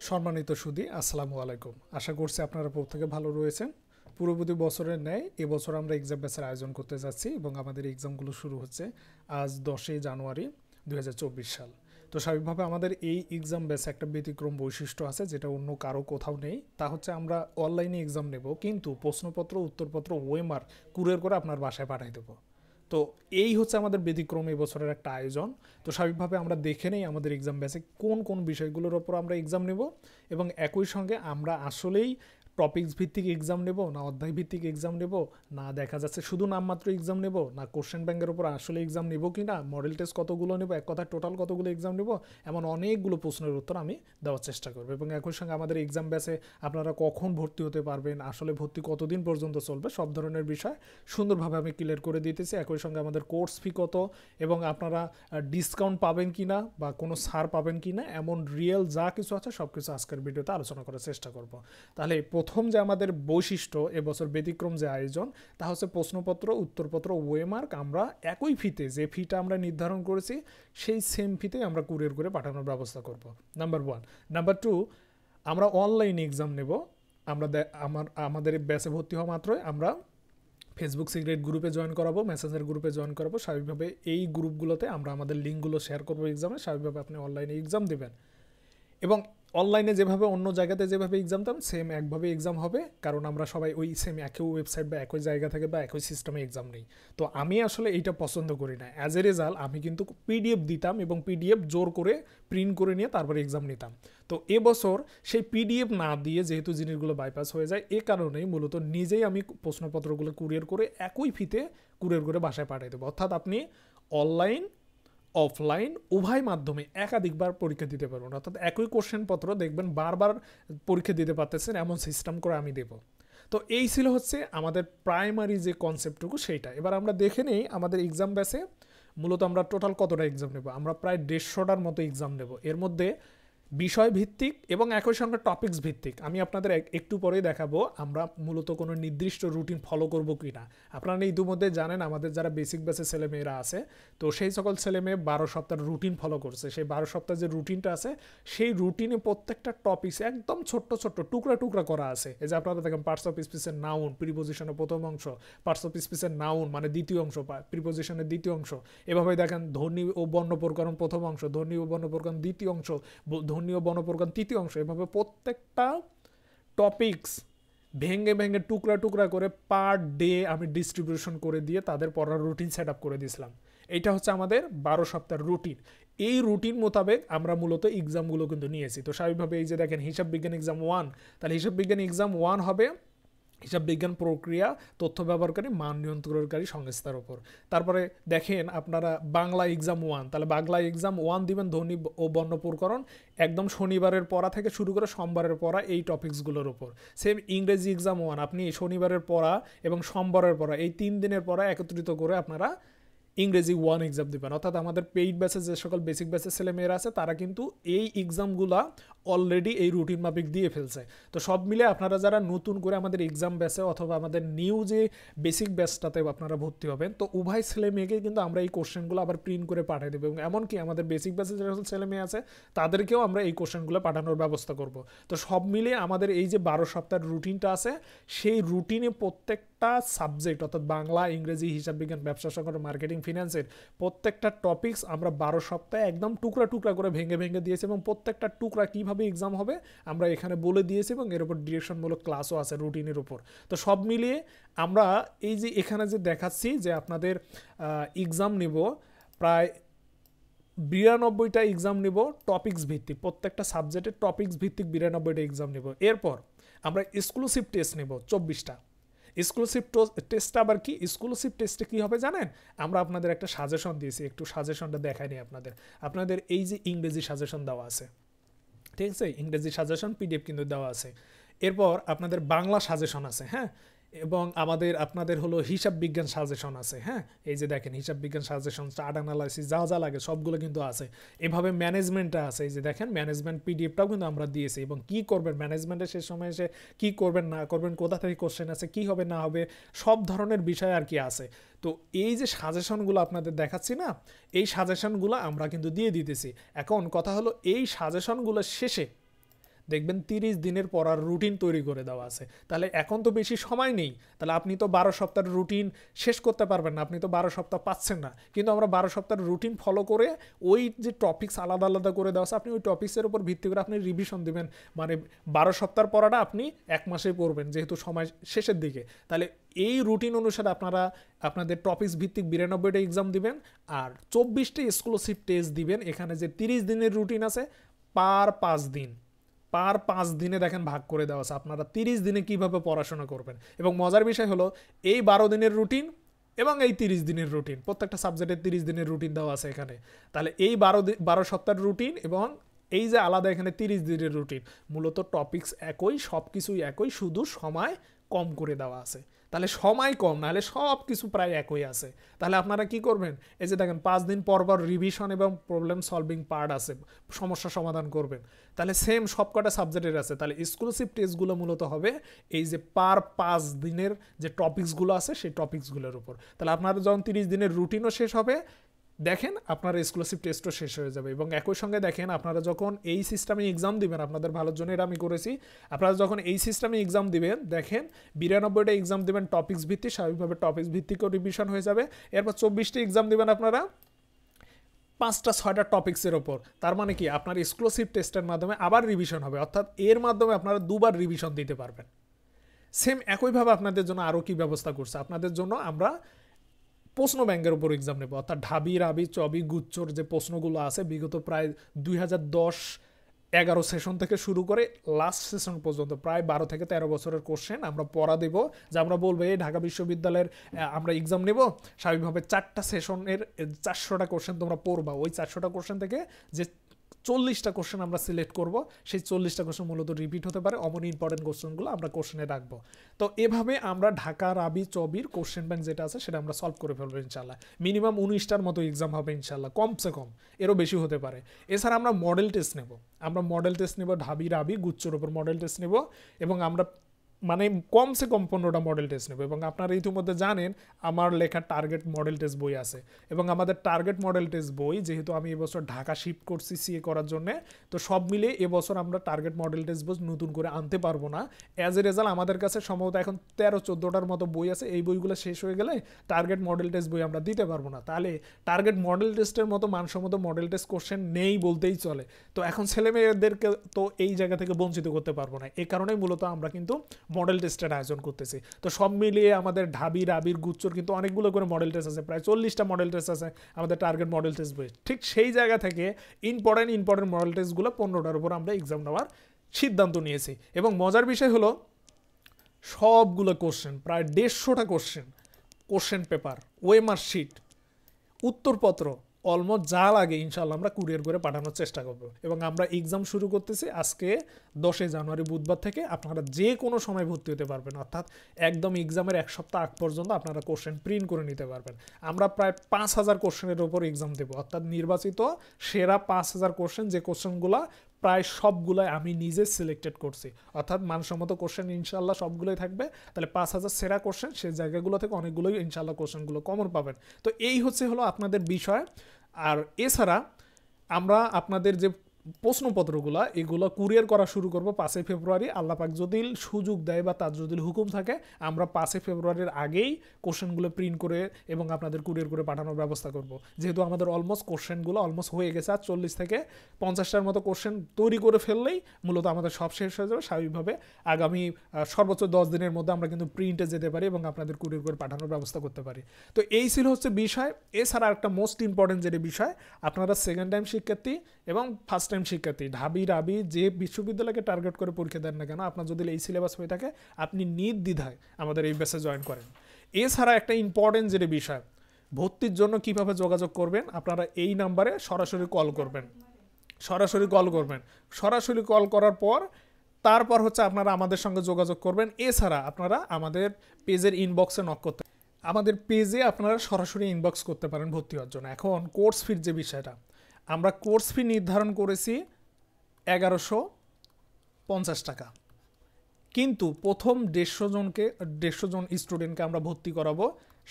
সম্মানিত সুধী, আসসালামু আলাইকুম। আশা করছি আপনারা প্রত্যেকে ভালো রয়েছেন। পূর্ববর্তী বছরের ন্যায় এবছর আমরা এক্সাম ব্যাচের আয়োজন করতে যাচ্ছি এবং আমাদের এক্সামগুলো শুরু হচ্ছে আজ 10 জানুয়ারি 2024 সাল। তো স্বাভাবিকভাবে আমাদের এই এক্সাম ব্যাচে একটা ব্যতিক্রম বৈশিষ্ট্য আছে, যেটা অন্য কারো কোথাও নেই। তা হচ্ছে আমরা অনলাইনে এক্সাম নেব, কিন্তু প্রশ্নপত্র উত্তরপত্র ওয়েমার কুরিয়ার করে আপনার বাসায় পাঠিয়ে দেবো। তো এই হচ্ছে আমাদের ব্যতিক্রম এই বছরের একটা আয়োজন। তো স্বাভাবিকভাবে আমরা দেখে নেই আমাদের এক্সাম ব্যাচে কোন কোন বিষয়গুলোর ওপর আমরা এক্সাম নেব, এবং একই সঙ্গে আমরা আসলেই টপিকস ভিত্তিক এক্সাম নেব, না অধ্যায় ভিত্তিক এক্সাম নেব, না দেখা যাচ্ছে শুধু নামমাত্র এক্সাম নেব, না কোশ্চেন ব্যাংকের উপর আসলে এক্সাম নেব কি না, মডেল টেস্ট কতগুলো নেব, এক কথা টোটাল কতগুলো এক্সাম নেব, এমন অনেকগুলো প্রশ্নের উত্তর আমি দেওয়ার চেষ্টা করব। এবং একই সঙ্গে আমাদের এক্সাম ব্যাচে আপনারা কখন ভর্তি হতে পারবেন, আসলে ভর্তি কতদিন পর্যন্ত চলবে, সব ধরনের বিষয় সুন্দরভাবে আমি ক্লিয়ার করে দিতেছি। একই সঙ্গে আমাদের কোর্স ফি কত এবং আপনারা ডিসকাউন্ট পাবেন কি না বা কোনো ছাড় পাবেন কি না, এমন রিয়েল যা কিছু আছে সব কিছু আজকের ভিডিওতে আলোচনা করার চেষ্টা করব। তাহলে প্রথম যে আমাদের বৈশিষ্ট্য এবছর ব্যতিক্রম যে আয়োজন, তা হচ্ছে প্রশ্নপত্র উত্তরপত্র ওয়েমার্ক আমরা একই ফিতে, যে ফিটা আমরা নির্ধারণ করেছি সেই সেম ফিতে আমরা কুরিয়ার করে পাঠানোর ব্যবস্থা করব। নাম্বার 1। নাম্বার 2, আমরা অনলাইন এক্সাম নেব। আমরা আমাদের ব্যাচে ভর্তি হওয়া মাত্রই আমরা ফেসবুক সিক্রেট গ্রুপে জয়েন করাবো, মেসেঞ্জার গ্রুপে জয়েন করাবো। স্বাভাবিকভাবে এই গ্রুপগুলোতে আমরা আমাদের লিঙ্কগুলো শেয়ার করবো এক্সামে। স্বাভাবিকভাবে আপনি অনলাইনে এক্সাম দেবেন এবং অনলাইনে যেভাবে অন্য জায়গাতে যেভাবে এক্সাম দেন সেম একভাবে এক্সাম হবে, কারণ আমরা সবাই ওই সেম একই ওয়েবসাইট বা একই জায়গা থেকে বা একই সিস্টেমে এক্সাম নেই। তো আমি আসলে এইটা পছন্দ করি না। অ্যাজ এ রেজাল্ট আমি কিন্তু পিডিএফ দিতাম এবং পিডিএফ জোর করে প্রিন্ট করে নিয়ে তারপরে এক্সাম নিতাম। তো এবছর সেই পিডিএফ না দিয়ে যেহেতু জিনিসগুলো বাইপাস হয়ে যায়, এ কারণেই মূলত নিজেই আমি প্রশ্নপত্রগুলো কুরিয়ার করে একই ফিতে কুরিয়ার করে বাসায় পাঠিয়ে দেবো। অর্থাৎ আপনি অনলাইন অফলাইন উভয় মাধ্যমে একাধিকবার পরীক্ষা দিতে পারবেন। অর্থাৎ একই কোশ্চেন পত্র দেখবেন বারবার পরীক্ষা দিতে পারতেছেন, এমন সিস্টেম করে আমি দেব। তো এই ছিল হচ্ছে আমাদের প্রাইমারি যে কনসেপ্টটুকু সেইটা। এবার আমরা দেখে নেই আমাদের এক্সাম ব্যাচে মূলত আমরা টোটাল কতটা এক্সাম নেব। আমরা প্রায় 150টার মতো এক্সাম নেব। এর মধ্যে বিষয় ভিত্তিক এবং একই সঙ্গে টপিকস ভিত্তিক। আমি আপনাদের একটু পরেই দেখাবো আমরা মূলত কোনো নির্দিষ্ট রুটিন ফলো করব কি না। আপনারা ইতিমধ্যে জানেন আমাদের যারা বেসিক বেসের ছেলেমেয়েরা আছে, তো সেই সকল ছেলেমেয়ে 12 সপ্তাহের রুটিন ফলো করছে। সেই 12 সপ্তাহের যে রুটিনটা আছে সেই রুটিনে প্রত্যেকটা টপিকস একদম ছোট্ট ছোট্ট টুকরা টুকরা করা আছে। এই যে আপনারা দেখেন পার্টস অফ স্পিচের নাউন, প্রিপোজিশনের প্রথম অংশ, পার্টস অফ স্পিচের নাউন মানে দ্বিতীয় অংশ, প্রিপোজিশনের দ্বিতীয় অংশ। এভাবে দেখেন ধ্বনি ও বর্ণ প্রকরণ প্রথম অংশ, ধ্বনি ও বর্ণ প্রকরণ দ্বিতীয় অংশ, ধ্বনি ও বর্ণপ্রকরণ তৃতীয় অংশ। এভাবে প্রত্যেকটা টপিকস ভেঙে ভেঙে টুকরা টুকরা করে পার ডে আমি ডিস্ট্রিবিউশন করে দিয়ে তাদের পড়ার রুটিন সেট আপ করে দিয়েছিলাম। এইটা হচ্ছে আমাদের 12 সপ্তাহের রুটিন। এই রুটিন মোতাবেক আমরা মূলত এক্সামগুলো কিন্তু নিয়েছি। তো স্বাভাবিকভাবে এই যে দেখেন হিসাব বিজ্ঞান এক্সাম 1, তাহলে হিসাব বিজ্ঞান এক্সাম 1 হবে হিসাব বিজ্ঞান প্রক্রিয়া, তথ্য ব্যবহারকারী, মান নিয়ন্ত্রণকারী সংস্থার উপর। তারপরে দেখেন আপনারা বাংলা এক্সাম 1, তাহলে বাংলা এক্সাম 1 দিবেন ধ্বনি ও বর্ণ প্রকরণ, একদম শনিবারের পড়া থেকে শুরু করে সোমবারের পড়া এই টপিকসগুলোর উপর। সেম ইংরেজি এক্সাম 1 আপনি শনিবারের পড়া এবং সোমবারের পড়া এই 3 দিনের পড়া একত্রিত করে আপনারা ইংরেজি 1 এক্সাম দেবেন। অর্থাৎ আমাদের পেইড ব্যাচের যে সকল বেসিক ব্যাচের ছেলেমেয়েরা আছে তারা কিন্তু এই এক্সামগুলা অলরেডি এই রুটিন মাফিক দিয়ে ফেলছে। তো সব মিলে আপনারা যারা নতুন করে আমাদের এক্সাম ব্যাচে অথবা আমাদের নিউ যে বেসিক ব্যাচটাতে আপনারা ভর্তি হবেন, তো উভয় ছেলে মেয়েকে কিন্তু আমরা এই কোশ্চেনগুলো আবার প্রিন্ট করে পাঠিয়ে দেবো, এবং এমনকি আমাদের বেসিক ব্যাচের যে ছেলে মেয়ে আছে তাদেরকেও আমরা এই কোশ্চেনগুলো পাঠানোর ব্যবস্থা করব। তো সব মিলে আমাদের এই যে 12 সপ্তাহের রুটিনটা আছে, সেই রুটিনে প্রত্যেকটা সাবজেক্ট অর্থাৎ বাংলা, ইংরেজি, হিসাব বিজ্ঞান, ব্যবসা সংগঠন, মার্কেটিং, ফিন্যান্সের প্রত্যেকটা টপিকস আমরা 12 সপ্তাহে একদম টুকরা টুকরা করে ভেঙে ভেঙে দিয়েছি, এবং প্রত্যেকটা টুকরা কীভাবে এক্সাম হবে আমরা এখানে বলে দিয়েছি, এবং এর উপর ডিরেকশনমূলক ক্লাসও আছে রুটিনের উপর। তো সব মিলিয়ে আমরা এই যে এখানে যে দেখাচ্ছি যে আপনাদের এক্সাম নিব প্রায় 92টা এক্সাম নিব টপিকস ভিত্তিক, প্রত্যেকটা সাবজেক্টের টপিকস ভিত্তিক 92টা এক্সাম নিব। এরপর আমরা এক্সক্লুসিভ টেস্ট নেব 24টা। এক্সক্লুসিভ টেস্টটা আবার কি? এক্সক্লুসিভ টেস্টে কী হবে জানেন? আমরা আপনাদের একটা সাজেশন দিয়েছি, একটু সাজেশনটা দেখাই নিই আপনাদের এই যে ইংরেজি সাজেশন দেওয়া আছে, ঠিক আছে, ইংরেজি সাজেশন পিডিএফ কিন্তু দেওয়া আছে। এরপর আপনাদের বাংলা সাজেশন আছে, হ্যাঁ, এবং আপনাদের হলো হিসাব বিজ্ঞান সাজেশন আছে, হ্যাঁ, এই যে দেখেন হিসাব বিজ্ঞান সাজেশন, চার্ট অ্যানালাইসিস, যা যা লাগে সবগুলো কিন্তু আছে। এভাবে ম্যানেজমেন্টটা আছে, এই যে দেখেন ম্যানেজমেন্ট পিডিএফটাও কিন্তু আমরা দিয়েছি, এবং কি করবেন ম্যানেজমেন্টের শেষ সময় এসে কি করবেন না করবেন, কোথা থেকে কোশ্চেন আছে, কি হবে না হবে, সব ধরনের বিষয় আর কি আছে। তো এই যে সাজেশনগুলো আপনাদের দেখাচ্ছি না, এই সাজেশনগুলো আমরা কিন্তু দিয়ে দিতেছি। এখন কথা হলো এই সাজেশনগুলো শেষে দেখবেন 30 দিনের পড়ার রুটিন তৈরি করে দেওয়া আছে। তাহলে এখন তো বেশি সময় নেই, তাহলে আপনি তো 12 সপ্তাহের রুটিন শেষ করতে পারবেন না, আপনি তো 12 সপ্তাহ পাচ্ছেন না। কিন্তু আমরা 12 সপ্তাহের রুটিন ফলো করে ওই যে টপিকস আলাদা আলাদা করে দেওয়া আছে, আপনি ওই টপিক্সের উপর ভিত্তি করে আপনি রিভিশন দিবেন। মানে 12 সপ্তাহের পড়াটা আপনি 1 মাসেই পড়বেন, যেহেতু সময় শেষের দিকে। তাহলে এই রুটিন অনুসারে আপনারা আপনাদের টপিক্স ভিত্তিক 92টা এক্সাম দিবেন আর 24টা এক্সক্লুসিভ টেস্ট দিবেন। এখানে যে 30 দিনের রুটিন আছে, পার 5 দিনে দেখেন ভাগ করে দেওয়া আছে আপনারা 30 দিনে কিভাবে পড়াশোনা করবেন। এবং মজার বিষয় হলো এই 12 দিনের রুটিন এবং এই 30 দিনের রুটিন, প্রত্যেকটা সাবজেক্টের 30 দিনের রুটিন দেওয়া আছে এখানে। তাহলে এই 12 সপ্তাহের রুটিন এবং এই যে আলাদা এখানে 30 দিনের রুটিন, মূলত টপিকস একই, সব কিছুই একই, শুধু সময় কম করে দেওয়া আছে। তাহলে সময় কম, নাহলে সব কিছু প্রায় একই আছে। তাহলে আপনারা কি করবেন, এই যে দেখেন 5 দিন পর পর রিভিশন এবং প্রবলেম সলভিং পার্ট আছে, সমস্যা সমাধান করবেন। তাহলে সেম সবকটা সাবজেক্টের আছে। তাহলে এক্সক্লুসিভ টেস্টগুলো মূলত হবে এই যে পার 5 দিনের যে টপিকসগুলো আছে সেই টপিকসগুলোর উপর। তাহলে আপনারা যখন 30 দিনের রুটিনও শেষ হবে, দেখেন আপনার এক্সক্লুসিভ টেস্টও শেষ হয়ে যাবে। এবং একই সঙ্গে দেখেন আপনারা যখন এই সিস্টেমে এক্সাম দিবেন, আপনাদের ভালোর জন্য এটা আমি করেছি, আপনারা যখন এই সিস্টেমে এক্সাম দিবেন, দেখেন 92টা এক্সাম দিবেন টপিক্স ভিত্তিক, স্বাভাবিকভাবে টপিক্স ভিত্তিকও রিভিশন হয়ে যাবে। এরপর 24টা এক্সাম দিবেন আপনারা 5-6টা টপিক্সের ওপর। তার মানে কি আপনার এক্সক্লুসিভ টেস্টের মাধ্যমে আবার রিভিশন হবে, অর্থাৎ এর মাধ্যমে আপনারা 2বার রিভিশন দিতে পারবেন। সেম একইভাবে আপনাদের জন্য আরও কি ব্যবস্থা করছে, আপনাদের জন্য আমরা প্রশ্ন ব্যাংকের উপর এক্সাম নেব, অর্থাৎ ঢাবি, রাবি, চবি, গুচ্ছর যে প্রশ্নগুলো আছে বিগত প্রায় 2010-11 সেশন থেকে শুরু করে লাস্ট সেশন পর্যন্ত প্রায় 12 থেকে 13 বছরের কোশ্চেন আমরা পড়া দেব। যে আমরা বলবো এই ঢাকা বিশ্ববিদ্যালয়ের আমরা এক্সাম নেব, স্বাভাবিকভাবে 4টা সেশনের 400টা কোশ্চেন তোমরা পড়বা। ওই 400টা কোশ্চেন থেকে যে 40টা কোশ্চেন আমরা সিলেক্ট করব, সেই 40টা কোশ্চেন মূলত রিপিট হতে পারে, অমন ইম্পর্টেন্ট কোশ্চেনগুলো আমরা কোশ্চেনে রাখবো। তো এভাবে আমরা ঢাকা, রাবি, চবির কোশ্চেন ব্যাংক যেটা আছে সেটা আমরা সলভ করে ফেলবো ইনশাল্লাহ। মিনিমাম 19টার মতো এক্সাম হবে ইনশাল্লাহ, কমসে কম, এরও বেশি হতে পারে। এছাড়া আমরা মডেল টেস্ট নেব, ঢাবি, রাবি, গুচ্ছর উপর মডেল টেস্ট নেব। এবং আমরা মানে কমসে কম 15টা মডেল টেস্ট নেব। এবং আপনারা ইতিমধ্যে জানেন আমার লেখা টার্গেট মডেল টেস্ট বই আছে, এবং আমাদের টার্গেট মডেল টেস্ট বই, যেহেতু আমি এবছর ঢাকা শিফট করছি সিএ করার জন্য, তো সব মিলিয়ে এবছর আমরা টার্গেট মডেল টেস্ট বই নতুন করে আনতে পারবো না। অ্যাজ এ রেজাল্ট আমাদের কাছে সম্ভবত এখন 13-14টার মতো বই আছে। এই বইগুলো শেষ হয়ে গেলে টার্গেট মডেল টেস্ট বই আমরা দিতে পারবো না। তাহলে টার্গেট মডেল টেস্টের মতো মানসম্মত মডেল টেস্ট কোশ্চেন নেই বলতেই চলে। তো এখন ছেলেমেয়েদেরকে তো এই জায়গা থেকে বঞ্চিত করতে পারবো না, এই কারণেই মূলত আমরা কিন্তু মডেল টেস্টের আয়োজন করতেছি। তো সব মিলিয়ে আমাদের ঢাবি, রাবির, গুচ্ছর কিন্তু অনেকগুলো করে মডেল টেস্ট আছে, প্রায় 40টা মডেল টেস্ট আছে আমাদের টার্গেট মডেল টেস্ট বই। ঠিক সেই জায়গা থেকে ইম্পর্টেন্ট মডেল টেস্টগুলো 15টার উপর আমরা এক্সাম নেওয়ার সিদ্ধান্ত নিয়েছি। এবং মজার বিষয় হলো সবগুলো কোশ্চেন, প্রায় 150টা কোশ্চেন পেপার, ওএমআর শিট, উত্তরপত্র, অলমোস্ট যা লাগে ইনশাল্লাহ আমরা কুরিয়ার করে পাঠানোর চেষ্টা করব। এবং আমরা এক্সাম শুরু করতেছি আজকে 10 জানুয়ারি বুধবার থেকে। আপনারা যে কোনো সময় ভর্তি হতে পারবেন, অর্থাৎ একদম এক্সামের 1 সপ্তাহ আগ পর্যন্ত আপনারা কোশ্চেন প্রিন্ট করে নিতে পারবেন। আমরা প্রায় 5000 কোশ্চেনের ওপর এক্সাম দেবো, অর্থাৎ নির্বাচিত সেরা 5000 কোশ্চেন, যে কোশ্চেনগুলো প্রায় সবগুলাই আমি নিজে সিলেক্টেড করছি, অর্থাৎ মানসম্মত কোশ্চেন ইনশাল্লাহ সবগুলোই থাকবে। তাহলে 5000 সেরা কোশ্চেন, সেই জায়গাগুলো থেকে অনেকগুলোই ইনশাল্লাহ কোশ্চেনগুলো কমন পাবেন। তো এই হলো আপনাদের বিষয়। আর এছাড়া আমরা আপনাদের যে প্রশ্নপত্রগুলো এগুলো কুরিয়ার করা শুরু করব 5 ফেব্রুয়ারি। আল্লাহ পাক যদি সুযোগ দেয় বা তার যদি হুকুম থাকে, আমরা 5 ফেব্রুয়ারির আগেই কোশ্চেনগুলো প্রিন্ট করে এবং আপনাদের কুরিয়ার করে পাঠানোর ব্যবস্থা করব। যেহেতু আমাদের কোশ্চেনগুলো অলমোস্ট হয়ে গেছে, আর 40 থেকে 50টার মতো কোশ্চেন তৈরি করে ফেললেই মূলত আমাদের সব শেষ হয়ে যাবে। স্বাভাবিকভাবে আগামী সর্বোচ্চ 10 দিনের মধ্যে আমরা কিন্তু প্রিন্টে যেতে পারি এবং আপনাদের কুরিয়ার করে পাঠানোর ব্যবস্থা করতে পারি। তো এই ছিল বিষয়। এছাড়া একটা মোস্ট ইম্পর্টেন্ট যেটা বিষয়, আপনারা সেকেন্ড টাইম শিক্ষার্থী এবং ফার্স্ট টাইম শিক্ষার্থী, ঢাবি, রাবি, যে বিশ্ববিদ্যালয়কে টার্গেট করে পরীক্ষা দেন না কেন, আপনার যদি এই সিলেবাস হয়ে থাকে, আপনি নির্দ্বিধায় আমাদের এই ব্যাচে জয়েন করেন। এছাড়া একটা ইম্পর্টেন্ট যেটা বিষয়, ভর্তির জন্য কিভাবে যোগাযোগ করবেন, আপনারা এই নাম্বারে সরাসরি কল করবেন। সরাসরি কল করার পর তারপর আপনারা আমাদের সঙ্গে যোগাযোগ করবেন। এছাড়া আপনারা আমাদের পেজের ইনবক্সে নক করতে, আমাদের পেজে আপনারা সরাসরি ইনবক্স করতে পারেন ভর্তি হওয়ার জন্য। এখন কোর্স ফির যে বিষয়টা, আমরা কোর্স ফি নির্ধারণ করেছি 1150 টাকা, কিন্তু প্রথম 150 জন স্টুডেন্টকে আমরা ভর্তি করাবো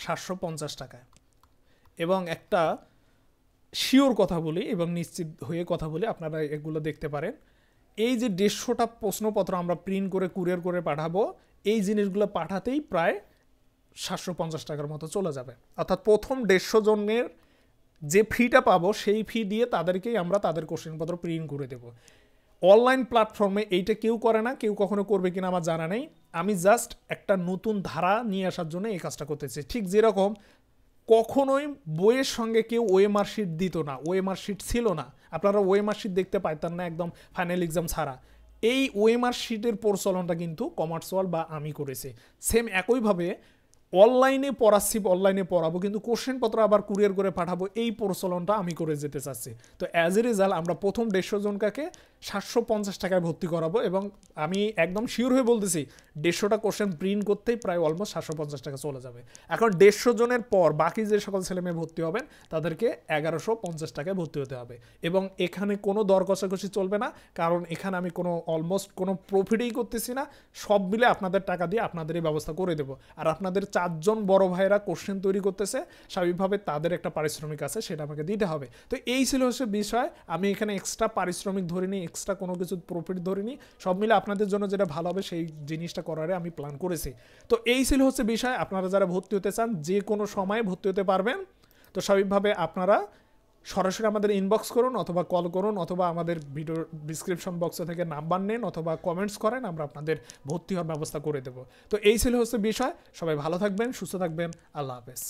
750 টাকায়। এবং একটা শিওর কথা বলি এবং নিশ্চিত হয়ে কথা বলি, আপনারা এগুলো দেখতে পারেন, এই যে 150টা প্রশ্নপত্র আমরা প্রিন্ট করে কুরিয়ার করে পাঠাবো, এই জিনিসগুলো পাঠাতেই প্রায় 750 টাকার মতো চলে যাবে। অর্থাৎ প্রথম 150 জনের যে ফিটা পাবো সেই ফি দিয়ে তাদেরকেই আমরা তাদের কোশ্চেনপত্র প্রিন্ট করে দেবো। অনলাইন প্ল্যাটফর্মে এইটা কেউ করে না, কেউ কখনো করবে কিনা আমার জানা নেই। আমি জাস্ট একটা নতুন ধারা নিয়ে আসার জন্য এই কাজটা করতেছি। ঠিক যেরকম কখনোই বইয়ের সঙ্গে কেউ ওএমআর শিট দিত না, ওএমআর শিট ছিল না, আপনারা ওএমআর শিট দেখতে পাইতেন না একদম ফাইনাল এক্সাম ছাড়া। এই ওএমআর শিটের প্রচলনটা কিন্তু কমার্স ওয়ার্ল্ড বা আমি করেছি। সেম একইভাবে অনলাইনে পড়াচ্ছি, অনলাইনে পড়াবো, কিন্তু কোশ্চেনপত্র আবার কুরিয়ার করে পাঠাবো, এই প্রচলনটা আমি করে যেতে চাচ্ছি। তো অ্যাজ এ রেজাল্ট আমরা প্রথম 150 জনকে 750 টাকায় ভর্তি করাবো, এবং আমি একদম শিওর হয়ে বলতেছি 150টা কোশ্চেন প্রিন্ট করতেই প্রায় অলমোস্ট 750 টাকা চলে যাবে। এখন 150 জনের পর বাকি যে সকল ছেলেমেয়ে ভর্তি হবেন তাদেরকে 1150 টাকায় ভর্তি হতে হবে, এবং এখানে কোনো দর কষাকষি চলবে না, কারণ এখানে আমি অলমোস্ট কোনো প্রফিটই করতেছি না। সব মিলে আপনাদের টাকা দিয়ে আপনাদের এই ব্যবস্থা করে দেবো। আর আপনাদের 4 জন বড় ভাইরা কোশ্চেন তৈরি করতেছে, স্বাভাবিকভাবে তাদের একটা পারিশ্রমিক আছে, সেটা আমাকে দিতে হবে। তো এই ছিল হচ্ছে বিষয়। আমি এখানে এক্সট্রা পারিশ্রমিক ধরিনি, এক্সট্রা কোনো কিছু প্রফিট ধরিনি, সব মিলে আপনাদের জন্য যেটা ভালো হবে সেই জিনিসটা করারে আমি প্ল্যান করেছি। তো এই ছিল হচ্ছে বিষয়। আপনারা যারা ভর্তি হতে চান যে কোনো সময় ভর্তি হতে পারবেন। তো স্বাভাবিকভাবে আপনারা সরাসরি আমাদের ইনবক্স করুন, অথবা কল করুন, অথবা আমাদের ভিডিও ডিসক্রিপশন বক্সে থেকে নাম্বার নেন, অথবা কমেন্টস করেন, আমরা আপনাদের ভর্তি হওয়ার ব্যবস্থা করে দেব। তো এই ছিল হচ্ছে বিষয়। সবাই ভালো থাকবেন, সুস্থ থাকবেন। আল্লাহ হাফেজ।